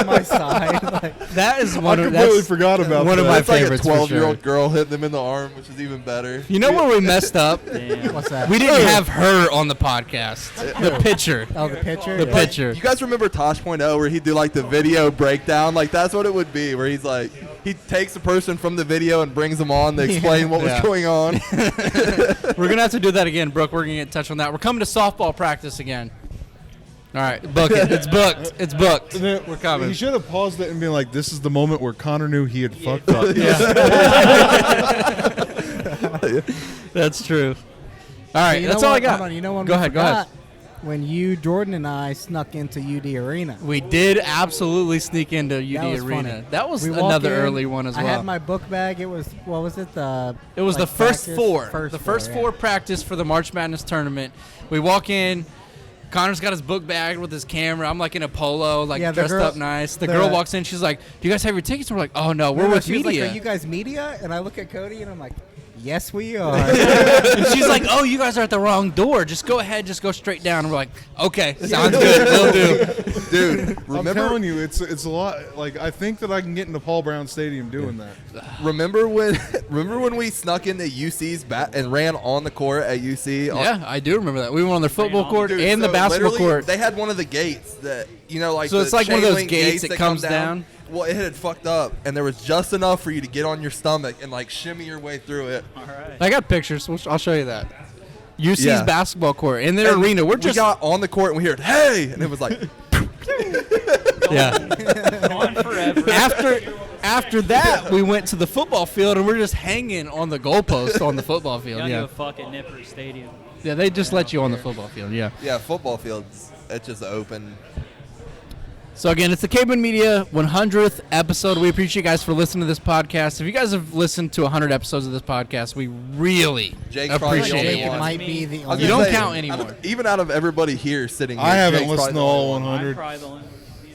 my side. Like, That is I one of completely that's forgot about one of that. my It's like a favorites for 12-year-old sure. girl hitting them in the arm, which is even better. You know where we messed up? Damn. what's that? We didn't have her on the podcast. The pitcher. Oh, the picture. The Yeah. pitcher. You guys remember Tosh.0 where he'd do like the video breakdown? Like that's what it would be, where he's like, he takes a person from the video and brings them on to explain what was Yeah. going on. We're gonna have to do that again, Brooke. We're gonna get in touch on that. We're coming to softball practice again. All right, book it. It's booked. It's booked. We're coming. He should have paused it and been like, "This is the moment where Connor knew he had fucked up." That's true. All right, You that's know all I what? got. Hold on, you know when Go we ahead. Go ahead. forgot? When you, Jordan, and I snuck into UD Arena. We did absolutely sneak into UD That was Arena. funny. That was We walk another in, early one as I well. had my book bag. It was, what was it? It was like the first practice? four. First The first four, four practice for the March Madness tournament. We walk in. Connor's got his book bag with his camera. I'm like in a polo, like Yeah, the dressed girl- up nice. The the- girl walks in. She's like, "Do you guys have your tickets?" And we're like, "Oh no, we're No, with she was media." like, "Are you guys media?" And I look at Cody and I'm like, "Yes, we are." And she's like, "Oh, you guys are at the wrong door. Just go ahead. Just go straight down." And we're like, "Okay, sounds good. We'll do." Dude, I'm remember telling you, it's a lot. Like I think that I can get into Paul Brown Stadium doing that. remember when we snuck into UC's and ran on the court at UC? Yeah, I do remember that. We went on their football on. court Dude, and the so basketball literally, court. They had one of the gates that like. So the it's like one of chain those link gates that come comes down? Well, it had fucked up, and there was just enough for you to get on your stomach and like shimmy your way through it. All right. I got pictures. I'll show you that. UC's Yeah. basketball court in their And arena. We're we just got on the court and we heard "Hey!" and it was like. yeah. Gone forever. After that, we went to the football field and we're just hanging on the goalpost on the football You field. don't give Yeah, a fuck at Nipper Stadium. yeah. They just let you on the football field. Yeah. Yeah, football fields. It's just open. So again, it's the Cavemen Media 100th episode. We appreciate you guys for listening to this podcast. If you guys have listened to 100 episodes of this podcast, we really Jake's probably the appreciate only it. Jake one. might be the I was only. You gonna don't say, count anymore. Even out of everybody here sitting here, I haven't Jake's listened to probably the all only one. 100. I'm probably the only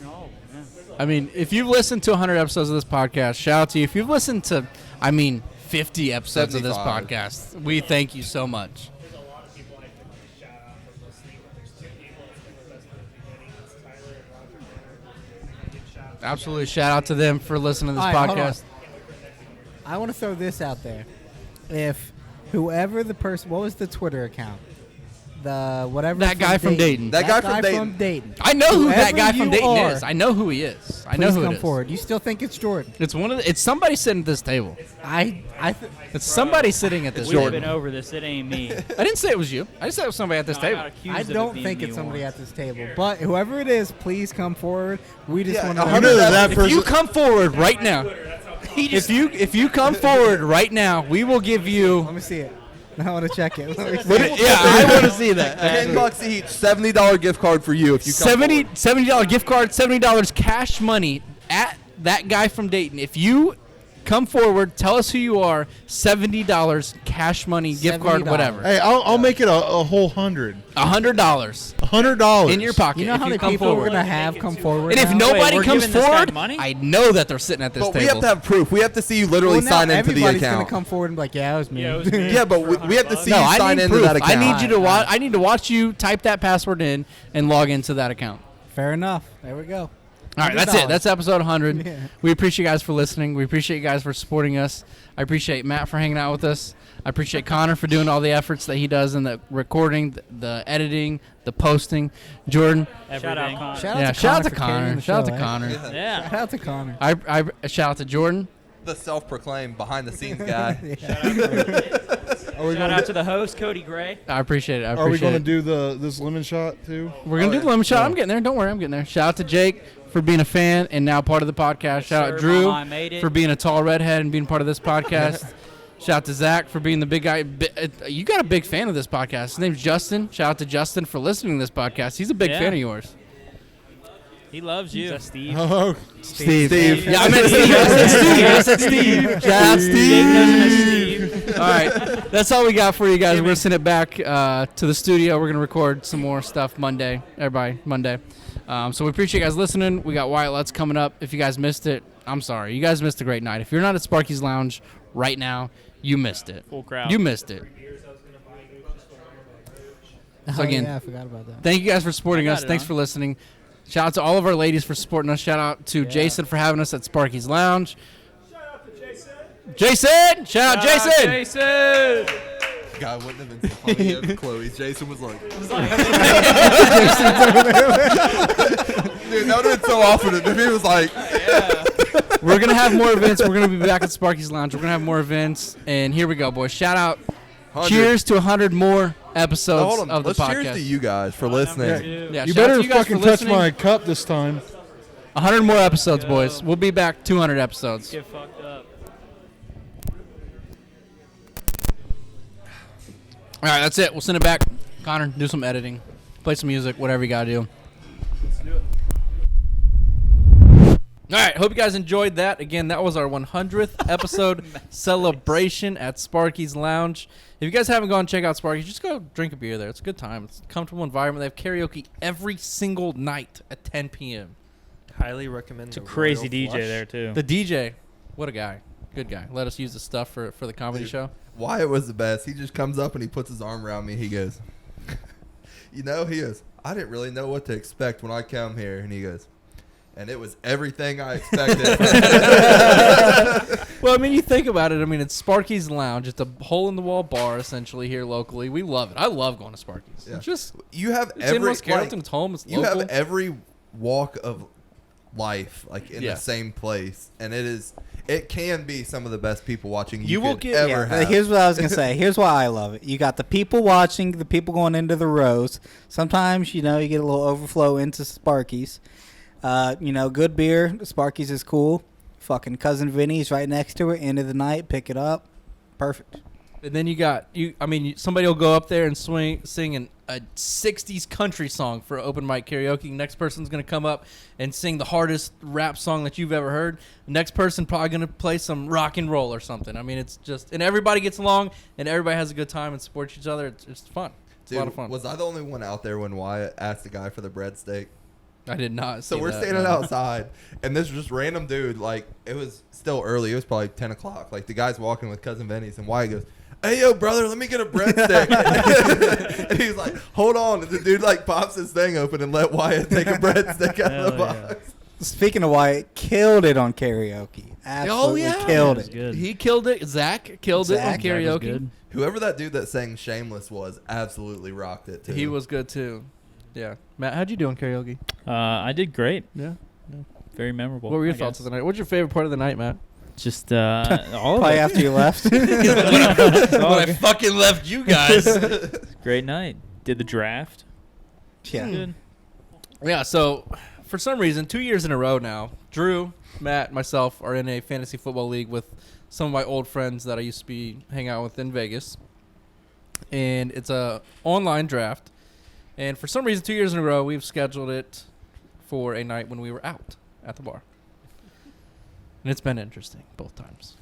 all. Yeah. I mean, if you've listened to 100 episodes of this podcast, shout out to you. If you've listened to, 50 episodes of this 75. podcast, we thank you so much. There's a lot of people I can shout out for listening, but there's two people that's been with us from the beginning. It's Tyler and Roger. Good shout out. Absolutely, shout out to them for listening to this All right, hold on. podcast. I want to throw this out there. If whoever the person, what was the Twitter account? The whatever. That guy from Dayton. That guy from from Dayton. Dayton. I know who that Whoever guy from you Dayton are, is. I know who he is. I know Please who come it is. forward. You still think it's Jordan? It's it's somebody sitting at this table. It's somebody sitting at this We've table. been over this. It ain't me. I didn't say it was you. I just said it was somebody at this I table. got accused I of it don't being think me it's somebody once. at this table. But whoever it is, please come forward. We just Yeah, want 100 to. that If person. you come forward right now, if you come forward right now, we will give you. Let me see it. I want to check it. Let me see What it. it- yeah, I want to see that. $10 each, $70 gift card for you if you come $70 gift card, $70 cash money at that guy from Dayton. If you come forward, tell us who you are. $70 cash money, gift card, $70. whatever. Hey, I'll make it a whole $100. $100 $100 in your pocket. You know if how you many come people we're forward. gonna have come forward? And if now? nobody we're comes giving this guy forward, money? I know that they're sitting at this But table. we have to have proof. We have to see you literally well, now sign into the everybody's account. gonna come forward and be like, "Yeah, it was me." Yeah, it was me. Yeah, but we have to see no, you I sign need into proof. that account. I need you to Alright, watch. I need to watch you type that password in and log into that account. Fair enough. There we go. All right, that's it. $100. That's episode 100. Yeah. We appreciate you guys for listening. We appreciate you guys for supporting us. I appreciate Matt for hanging out with us. I appreciate Connor for doing all the efforts that he does in the recording, the editing, the posting. Jordan, Shout out, Con. Shout yeah, out to shout out Connor to for carrying Connor. the Shout out show, to eh? Connor. Yeah. Shout out to Connor. I shout out to Jordan. The self-proclaimed behind-the-scenes guy. Shout out to the host, Cody Gray. I appreciate it. I Are we appreciate going to it. do this lemon shot too? We're gonna do the lemon shot. I'm getting there. Don't worry, I'm getting there. Shout out to Jake for being a fan and now part of the podcast. Shout Sir, out Drew Mama, I made it. for being a tall redhead and being part of this podcast. Shout out to Zach for being the big guy. You got a big fan of this podcast. His name's Justin. Shout out to Justin for listening to this podcast. He's a big Yeah. fan of yours. He loves you. Steve. Oh, Steve. Yeah, I meant Steve. I said Steve. Shout out Jake knows him as Steve. Steve. All right, that's all we got for you guys. We're gonna send it back to the studio. We're gonna record some more stuff Monday. Everybody, Monday. So we appreciate you guys listening. We got Wyatt Lutz coming up. If you guys missed it, I'm sorry. You guys missed a great night. If you're not at Sparky's Lounge right now, you missed it. Full crowd. You missed it. So again, yeah, I forgot about that. thank you guys for supporting I got us. it Thanks on. for listening. Shout out to all of our ladies for supporting us. Shout out to Jason for having us at Sparky's Lounge. Shout out to Jason. Jason! Shout out Jason! Jason! Guy wouldn't have been so funny if Chloe's Jason was like, dude, that would have been so awesome if he was like, We're going to have more events. We're going to be back at Sparky's Lounge. We're going to have more events. And here we go, boys. Shout out. 100. Cheers to 100 more episodes No, hold on. of the Let's podcast. cheers to you guys for listening. Yeah, You shout out better to you guys fucking for touch listening. my cup this time. 100 more episodes, boys. We'll be back 200 episodes. Get fucked up. All right, that's it. We'll send it back. Connor, do some editing. Play some music, whatever you got to do. All right, hope you guys enjoyed that. Again, that was our 100th episode celebration at Sparky's Lounge. If you guys haven't gone check out Sparky's, just go drink a beer there. It's a good time. It's a comfortable environment. They have karaoke every single night at 10 p.m. Highly recommend. It's a the crazy Royal DJ Flush. there too. The DJ, what a guy. Good guy. Let us use the stuff for the comedy show. Wyatt was the best. He just comes up and he puts his arm around me. He goes, he goes, I didn't really know what to expect when I come here. And he goes, and it was everything I expected. Well, I mean, you think about it. I mean, it's Sparky's Lounge. It's a hole-in-the-wall bar, essentially, here locally. We love it. I love going to Sparky's. Yeah. It's just, You have it's in every West Carrollton. It's home. It's you local. have every walk of life like in Yeah. the same place, and it can be some of the best people watching You will could get- ever Yeah, have. here's what I was gonna say. Here's why I love it. You got the people watching, the people going into the rows. Sometimes you get a little overflow into Sparky's. Good beer. Sparky's is cool. Fucking cousin Vinny's right next to it. End of the night, pick it up. Perfect. And then you got somebody will go up there and sing a 60s country song for open mic karaoke. Next person's gonna come up and sing the hardest rap song that you've ever heard. Next person probably gonna play some rock and roll or something. I mean, it's just, and everybody gets along and everybody has a good time and supports each other. It's fun. It's a lot of fun. Was I the only one out there when Wyatt asked the guy for the breadstick? I did not. So see we're that, standing no. outside, and this just random dude, like, it was still early. It was probably 10 o'clock. Like, the guy's walking with Cousin Vinny's, and Wyatt goes, hey, yo, brother, let me get a breadstick. And he's like, hold on. And the dude, like, pops his thing open and let Wyatt take a breadstick out of the Hell yeah. box. Speaking of Wyatt, killed it on karaoke. Absolutely killed That was it. good. He killed it. Zach killed it on Zach was karaoke. good. Whoever that dude that sang Shameless was absolutely rocked it, too. He was good too. Yeah. Matt, how'd you do on karaoke? I did great. Yeah. Very memorable. What were your I thoughts guess. of the night? What's your favorite part of the night, Matt? Just all of Probably it. after you left. When I fucking left you guys. Great night. Did the draft. Yeah. Good. Yeah, so for some reason, 2 years in a row now, Drew, Matt, myself are in a fantasy football league with some of my old friends that I used to be hang out with in Vegas. And it's a online draft. And for some reason, 2 years in a row, we've scheduled it for a night when we were out at the bar. And it's been interesting both times.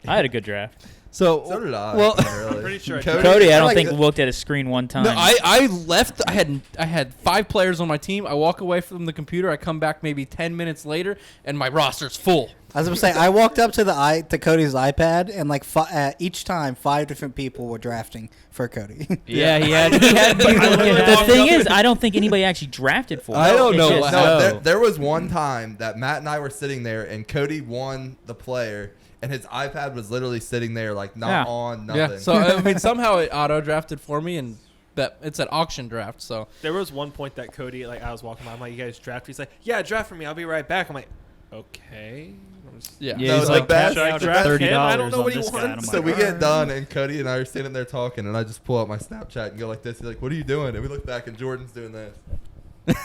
I had a good draft. So So did I. Well, primarily. I'm pretty sure I Cody- Cody, I I don't like think it. looked at his screen one time. No, I left. I had 5 players on my team. I walk away from the computer. I come back maybe 10 minutes later, and my roster's full. I was gonna say I walked up to to Cody's iPad and like each time 5 different people were drafting for Cody. Yeah, he had people. The thing is, I don't think anybody actually drafted for him. I don't It's know just- what No, happened. there was one time that Matt and I were sitting there, and Cody won the player, and his iPad was literally sitting there, like, not Yeah. on, nothing. Yeah. So I mean, somehow it auto drafted for me, and that it's an auction draft. So There was one point that Cody, like, I was walking by, I'm like, you guys draft? He's like, yeah, draft for me. I'll be right back. I'm like, okay. I'm just- yeah. Yeah, No, he's the like, best- Should I the draft best- him? I don't $30 know what on he this guy, and I'm wants. So we like, get done, and Cody and I are standing there talking, and I just pull out my Snapchat and go like this. He's like, what are you doing? And we look back, and Jordan's doing this. And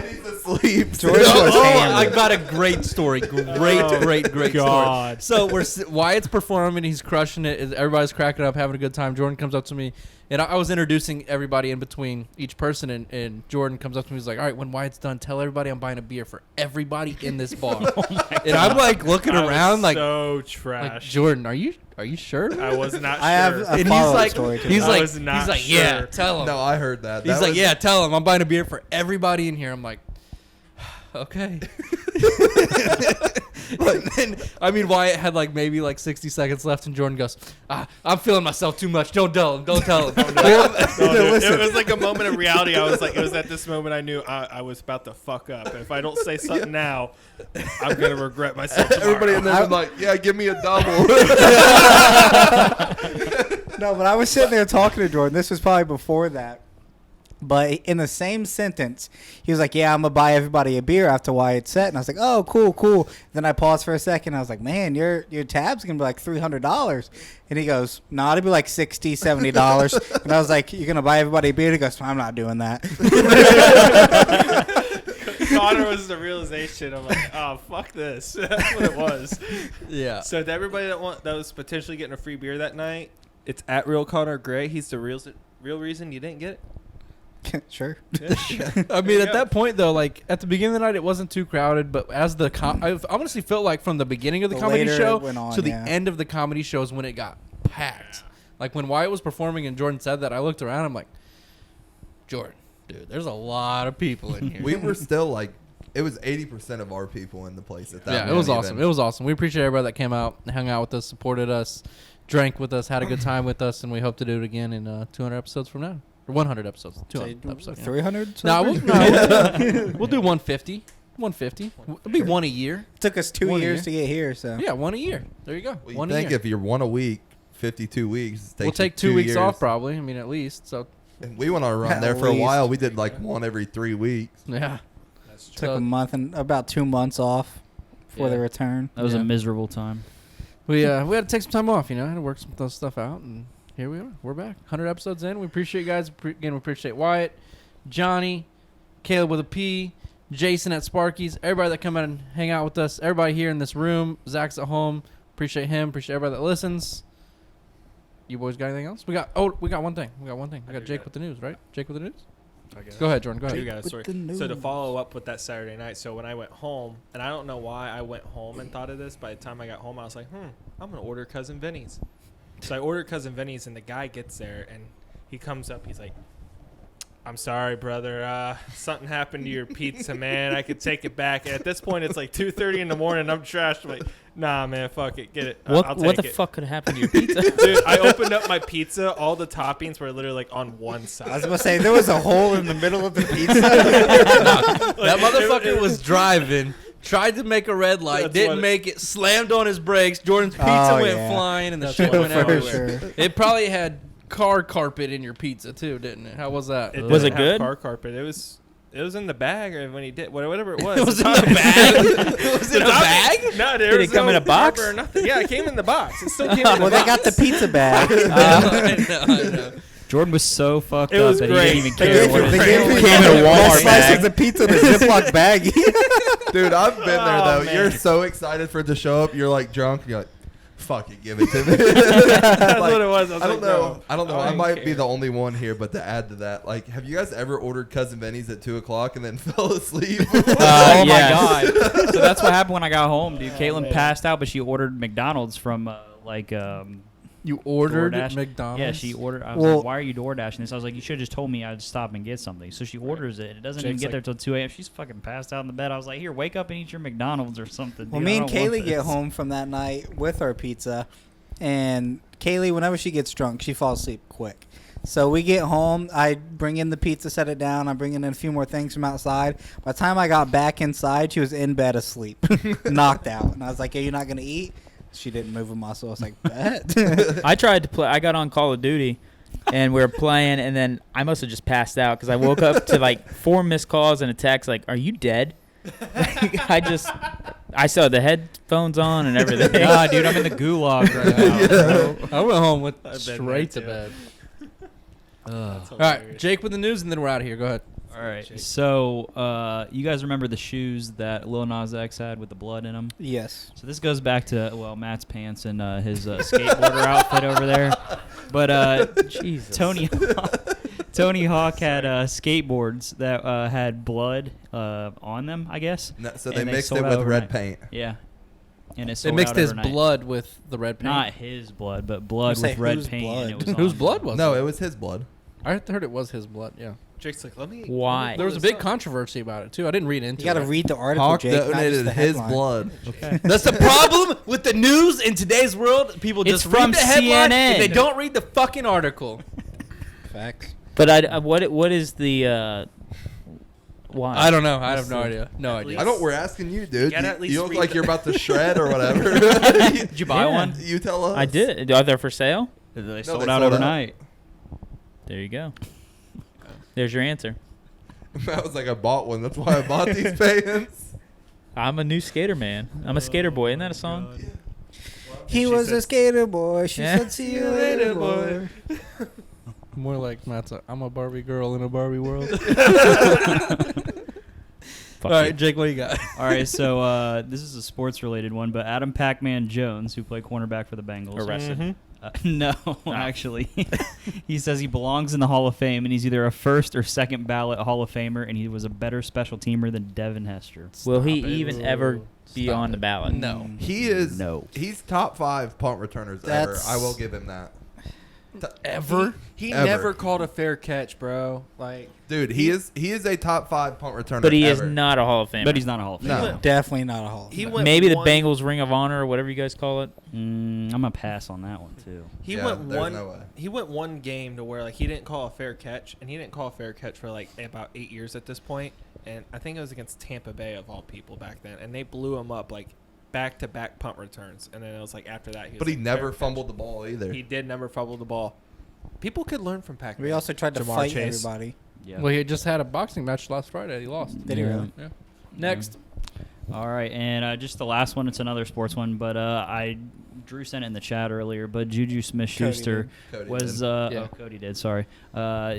he's asleep. Jordan was Oh, hammered. I got a great story. Great God. story. So Wyatt's performing. He's crushing it. Everybody's cracking up, having a good time. Jordan comes up to me, and I was introducing everybody in between each person, and Jordan comes up to me. He's like, all right, when Wyatt's done, tell everybody I'm buying a beer for everybody in this bar. And I'm like looking I was around like trash. Jordan, are you sure? I was not I have sure. a And he's follow-up like, story to he's that. I like, was not he's like, sure. yeah, tell him. No, I heard that. He's That like, was- yeah, tell him I'm buying a beer for everybody in here. I'm like, Okay. But then, I mean, Wyatt had like maybe like 60 seconds left, and Jordan goes, I'm feeling myself too much. Don't tell him. Don't tell him. No, dude, it was like a moment of reality. I was like, it was at this moment I knew I was about to fuck up. If I don't say something now, I'm gonna regret myself. Everybody in there was like, yeah, give me a double. No, but I was sitting there talking to Jordan. This was probably before that. But in the same sentence, he was like, yeah, I'm going to buy everybody a beer after Wyatt's set. And I was like, oh, cool. Then I paused for a second. I was like, man, your tab's going to be like $300. And he goes, no, it'll be like $60, $70. And I was like, you're going to buy everybody a beer? He goes, I'm not doing that. Connor was the realization. I'm like, oh, fuck this. That's what it was. Yeah. So to everybody that was potentially getting a free beer that night, it's at Real Connor Gray. He's the real reason you didn't get it. Sure. I mean, at that point, though, like, at the beginning of the night, it wasn't too crowded, but as I honestly felt like from the beginning of the comedy later show it went on, to the yeah. end of the comedy show is when it got packed. Like, when Wyatt was performing and Jordan said that, I looked around, I'm like, Jordan, dude, there's a lot of people in here. We were still like, it was 80% of our people in the place at that Yeah, it was awesome. It was awesome. We appreciate everybody that came out, hung out with us, supported us, drank with us, had a good time with us, and we hope to do it again in 200 episodes from now. Or 100 episodes. 200 episodes. 300? No, we'll do 150. 150. It'll be one a year. It took us 2 1 years year. to get here, so. Yeah, one a year. There you go. Well, One you a think year. if you're one a week, 52 weeks. We'll take 2 weeks off probably. I mean, at least. So And we went on a run At there for a least. while. We did like one every 3 weeks. yeah. That's true. Took a month and about 2 months off for the return. That was Yeah. a miserable time. We had to take some time off. Had to work some of those stuff out, and here we are. We're back. 100 episodes in. We appreciate you guys. Again, we appreciate Wyatt, Johnny, Caleb with a P, Jason at Sparky's, everybody that come out and hang out with us, everybody here in this room. Zach's at home. Appreciate him. Appreciate everybody that listens. You boys got anything else? We got one thing. We got Jake with the news, right? Jake with the news? I guess. Go ahead, Jordan. Go I do ahead. got a story. So to follow up with that Saturday night, so when I went home, and I don't know why I went home and thought of this. By the time I got home, I was like, I'm gonna order Cousin Vinny's. So I ordered Cousin Vinny's, and the guy gets there, and he comes up. He's like, I'm sorry, brother. Something happened to your pizza, man. I could take it back. And at this point, it's like 2:30 in the morning. I'm trashed. I'm like, nah, man, fuck it. Get it. I'll What take the it. fuck could happen to your pizza? Dude, I opened up my pizza. All the toppings were literally like on one side. I was going to say, there was a hole in the middle of the pizza. That motherfucker was driving, tried to make a red light, That's didn't what- make it, slammed on his brakes. Jordan's pizza Oh, went yeah. flying, and the That's shit what- went For everywhere. sure. It probably had car carpet in your pizza too, didn't it? How was that? It Was didn't it have good? Car carpet. It was in the bag when he did whatever it was. It was in the bag. It was in a bag. No, there Did was it come no in a box? rubber or nothing. Yeah, it came in the box. It still came in the Well, box. they got the pizza bag. I know. Jordan was so fucked It up was that great. he didn't even They care gave what you- it they was. gave you Came in a one Walmart slice bag. of the pizza in a Ziploc baggie. Dude, I've been there Oh, though. man. You're so excited for it to show up. You're like drunk. And you're like, fuck it, give it to me. That's Like, what it was. I was I like, don't know. bro, I don't know. I I don't might be care. the only one here, but to add to that, like, have you guys ever ordered Cousin Benny's at 2:00 and then fell asleep? Oh my yes. god! So that's what happened when I got home, dude. Caitlin man. passed out, but she ordered McDonald's from You ordered DoorDash. McDonald's? Yeah, she ordered. I was Well- like, "Why are you door dashing this?" I was like, "You should have just told me I'd stop and get something." So she orders it. It doesn't even Jake's get like- there till 2 a.m. She's fucking passed out in the bed. I was like, "Here, wake up and eat your McDonald's or something." Well, dude. me I and don't want Kaylee get this." home from that night with our pizza, and Kaylee, whenever she gets drunk, she falls asleep quick. So we get home, I bring in the pizza, set it down, I bring in a few more things from outside. By the time I got back inside, she was in bed asleep, knocked out. And I was like, "Hey, you're not going to eat?" She didn't move a muscle. I was like, "Bet." I tried to play. I got on Call of Duty, and we were playing, and then I must have just passed out because I woke up to like 4 missed calls and a text like, "Are you dead?" I saw the headphones on and everything. Nah, dude, I'm in the gulag right now. I went home with I've been straight to there, too. bed. That's All right, hilarious. Jake with the news, and then we're out of here. Go ahead. All right. So, you guys remember the shoes that Lil Nas X had with the blood in them? Yes. So this goes back to Matt's pants and his skateboarder outfit over there. But Jesus. Tony Hawk had skateboards that had blood on them, I guess. No, so And they mixed sold it out with overnight. red paint. Yeah. And it They sold mixed out his overnight. blood with the red paint. Not his blood, but blood say, with red whose paint. blood? And it was Whose on blood them. was No, it? it was his blood. I heard it was his blood. Yeah. Jake's like, let me. Why? There was a big controversy about it too. I didn't read into You got to it. read the article, Hawk Jake, not just donated the his headline. blood. That's the problem with the news in today's world. People It's just from read the headline CNN. and they don't read the fucking article. Facts. But what is the why? I don't know. I have no idea. No idea. I don't. We're asking you, dude. gotta at least You look read like the- you're about to shred or whatever. Did you buy Yeah. one? You tell us. I did. Are they for sale? They sold sold out out overnight. There you go. There's your answer. I was like, I bought one. That's why I bought these pants. I'm a new skater man. I'm a skater boy. Isn't that a song? He She was said- a skater boy. She Yeah. said, "See you later, boy." More like Matt's. I'm a Barbie girl in a Barbie world. Fuck All you. right, Jake, what you got? All right, so this is a sports-related one, but Adam Pac-Man Jones, who played cornerback for the Bengals, Arrested. no, actually, he says he belongs in the Hall of Fame, and he's either a first or second ballot Hall of Famer, and he was a better special teamer than Devin Hester. Will he Stop it. even ever be Stop on it. the ballot? No. He is. No. He's top 5 punt returners ever. That's- I will give him that. Ever? He Ever. never called a fair catch, bro. Like, Dude, he is a top 5 punt returner. But he is ever. not a Hall of Famer. But he's not a Hall of Famer. No. Definitely not a Hall. of he Fame. went Maybe the one- Bengals Ring of Honor or whatever you guys call it. I'm gonna pass on that one too. He Yeah, went there's one. no way. He went one game to where like he didn't call a fair catch, and he didn't call a fair catch for like about 8 years at this point. And I think it was against Tampa Bay of all people back then, and they blew him up like back-to-back punt returns. And then it was like after that, But he like, never fair catch. fumbled the ball either. He did never fumble the ball. People could learn from Pac-Man. We also tried to Jamar fight Chase. everybody. Yeah. Well, he just had a boxing match last Friday. He lost. Did he really? Yeah. Next. All right, and just the last one. It's another sports one, but Drew sent it in the chat earlier. But Juju Smith-Schuster Cody was did. Yeah. Cody did. Sorry,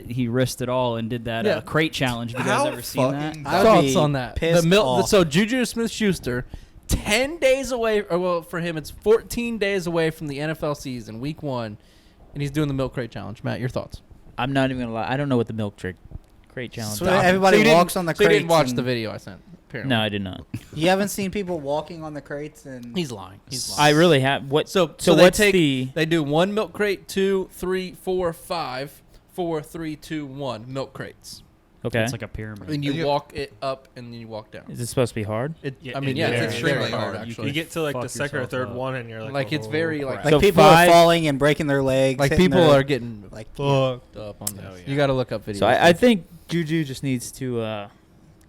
he risked it all and did that Yeah. crate challenge. Have you guys How ever seen that? fucking I would Thoughts be on that? pissed off. So Juju Smith-Schuster, 10 days away. Or well, for him, it's 14 days away from the NFL season, Week 1, and he's doing the milk crate challenge. Matt, your thoughts? I'm not even gonna lie. I don't know what the milk crate challenge. So is. everybody you didn't- walks on the so you crates. didn't watch and- the video I sent. Apparently. No, I did not. You haven't seen people walking on the crates and He's lying. He's I lying. really have. What? So So they what's take the? they do 1 milk crate, 2, 3, 4, 5, 4, 3, 2, 1 milk crates, Okay. It's like a pyramid. and you You- walk it up and then you walk down. Is it supposed to be hard? I mean, yeah, it's it's extremely very hard hard. actually. You get to like Fuck the second or yourself third up. one, and you're like, Like, it's very, like- like So people five- are falling and breaking their legs. Like hitting people their- are getting like fucked up on this. Oh, yeah. You got to look up videos. So I think Juju just needs to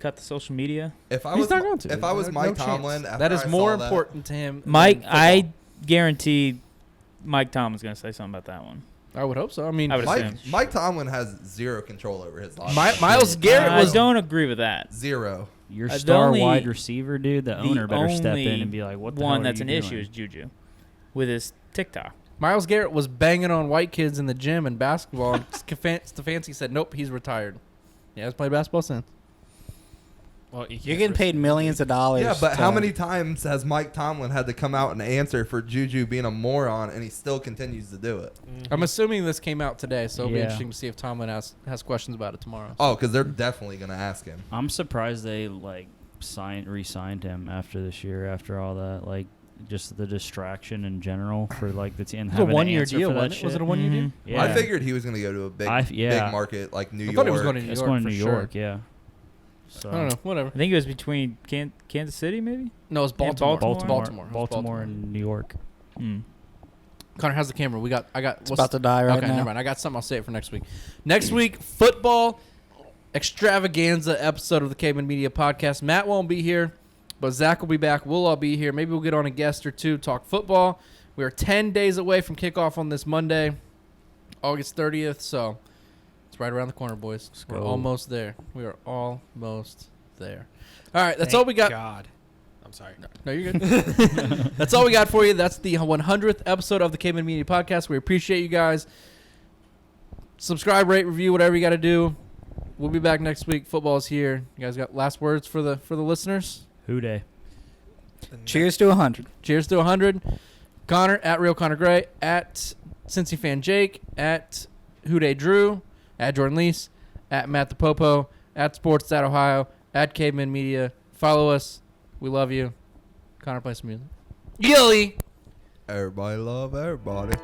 cut the social media. If I He's was not going to. if I was No Mike chance. Tomlin, after That is I more saw that- important to him. than Mike, football. I guarantee Mike Tomlin's going to say something about that one. I would hope so. I mean, I would assume. Mike Tomlin has zero control over his life. Miles Garrett I was don't agree with that. Zero. Your the star only- wide receiver, dude. The owner better step in only and be like, "What the one hell are that's you an doing?" issue is Juju with his TikTok. Miles Garrett was banging on white kids in the gym in basketball. And Stefanski said, "Nope, he's retired." He hasn't played basketball since. well, You're getting paid millions of dollars. Yeah, but to- how many times has Mike Tomlin had to come out and answer for Juju being a moron, and he still continues to do it? I'm assuming this came out today, so it'll be Yeah. interesting to see if Tomlin has questions about it tomorrow. Oh, because they're definitely gonna ask him. I'm surprised they like re-signed him after this year. After all that, like just the distraction in general for like the team. It was a having to one-year answer deal, for that wasn't it? Was shit. it a one-year deal? Yeah. I figured he was gonna go to a big, yeah. big market like New I York. thought he was going to New It's York going to for New sure. York, yeah. So I don't know. Whatever. I think it was between Kansas City, maybe. No, it's And Baltimore. Baltimore. It was Baltimore. and New York. Hmm. Connor, how's the camera? I got. It's about to die right okay, now. never mind. I got something. I'll say it for next week. Next week, football extravaganza episode of the Cavemen Media Podcast. Matt won't be here, but Zach will be back. We'll all be here. Maybe we'll get on a guest or two, talk football. We are 10 days away from kickoff on this Monday, August 30th. So it's right around the corner, boys. We're go. almost there. We are almost there. All right, that's all we got. God, I'm sorry. No, you're good. That's all we got for you. That's the 100th episode of the Cavemen Media Podcast. We appreciate you guys. Subscribe, rate, review, whatever you got to do. We'll be back next week. Football's here. You guys got last words for the listeners? Who day? Cheers to 100. Cheers to 100. Connor, at Real Connor Gray, at Cincy Fan Jake, at Houday Drew, at Jordan Lease, at Matt the Popo, at Sports.Ohio, at Caveman Media. Follow us. We love you. Connor, play some music. Gilly! Everybody love everybody.